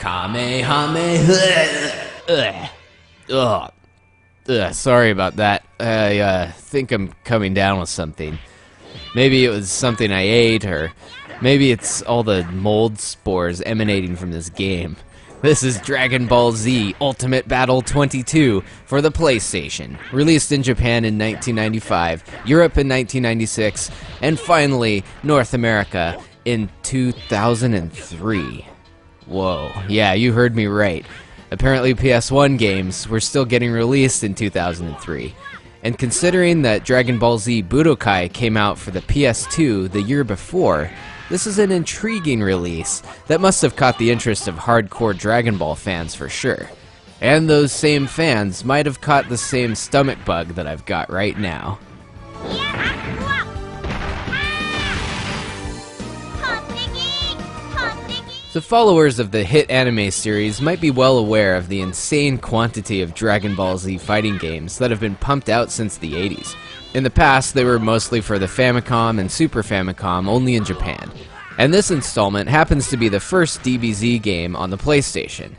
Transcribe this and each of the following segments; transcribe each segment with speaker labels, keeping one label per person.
Speaker 1: Kamehameha. Ugh. Sorry about that. I think I'm coming down with something. Maybe it was something I ate, or maybe it's all the mold spores emanating from this game. This is Dragon Ball Z Ultimate Battle 22 for the PlayStation, released in Japan in 1995, Europe in 1996, and finally North America in 2003. Whoa, yeah, you heard me right. Apparently PS1 games were still getting released in 2003. And considering that Dragon Ball Z Budokai came out for the PS2 the year before, this is an intriguing release that must have caught the interest of hardcore Dragon Ball fans for sure. And those same fans might have caught the same stomach bug that I've got right now. So followers of the hit anime series might be well aware of the insane quantity of Dragon Ball Z fighting games that have been pumped out since the 80s. In the past, they were mostly for the Famicom and Super Famicom only in Japan. And this installment happens to be the first DBZ game on the PlayStation.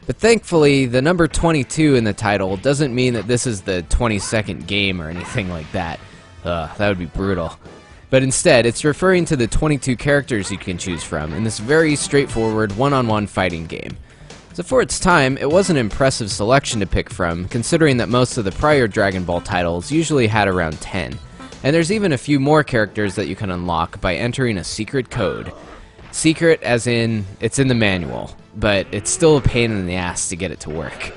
Speaker 1: But thankfully, the number 22 in the title doesn't mean that this is the 22nd game or anything like that. That would be brutal. But instead, it's referring to the 22 characters you can choose from in this very straightforward one-on-one fighting game. So for its time, it was an impressive selection to pick from, considering that most of the prior Dragon Ball titles usually had around 10. And there's even a few more characters that you can unlock by entering a secret code. Secret as in, it's in the manual, but it's still a pain in the ass to get it to work.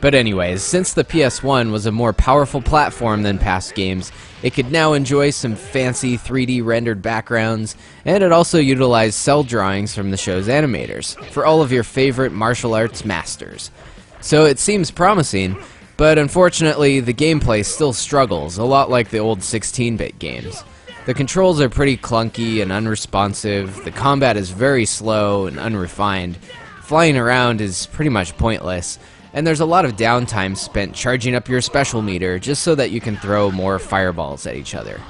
Speaker 1: But anyways, since the PS1 was a more powerful platform than past games, it could now enjoy some fancy 3D rendered backgrounds, and it also utilized cell drawings from the show's animators, for all of your favorite martial arts masters. So it seems promising, but unfortunately the gameplay still struggles, a lot like the old 16-bit games. The controls are pretty clunky and unresponsive, the combat is very slow and unrefined, flying around is pretty much pointless, and there's a lot of downtime spent charging up your special meter just so that you can throw more fireballs at each other.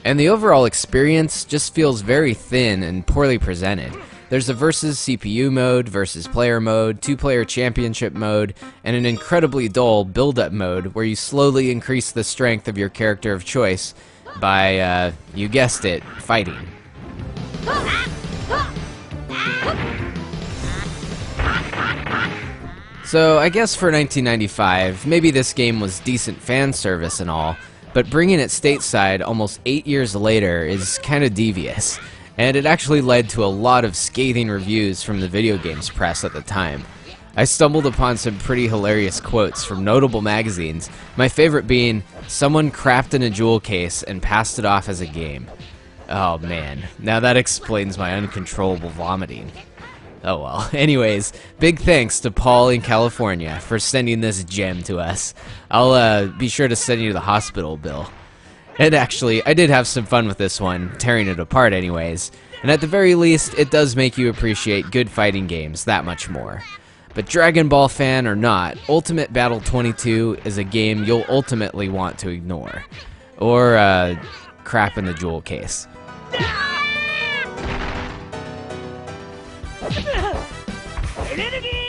Speaker 1: And the overall experience just feels very thin and poorly presented. There's a versus CPU mode, versus player mode, 2-player championship mode, and an incredibly dull build-up mode where you slowly increase the strength of your character of choice by, you guessed it, fighting. So I guess for 1995, maybe this game was decent fan service and all, but bringing it stateside almost 8 years later is kinda devious, and it actually led to a lot of scathing reviews from the video games press at the time. I stumbled upon some pretty hilarious quotes from notable magazines, my favorite being, "Someone crapped in a jewel case and passed it off as a game." Oh man, now that explains my uncontrollable vomiting. Oh well. Anyways, big thanks to Paul in California for sending this gem to us. I'll be sure to send you the hospital bill. And actually, I did have some fun with this one, tearing it apart anyways. And at the very least, it does make you appreciate good fighting games that much more. But Dragon Ball fan or not, Ultimate Battle 22 is a game you'll ultimately want to ignore. Or, crap in the jewel case.
Speaker 2: Energy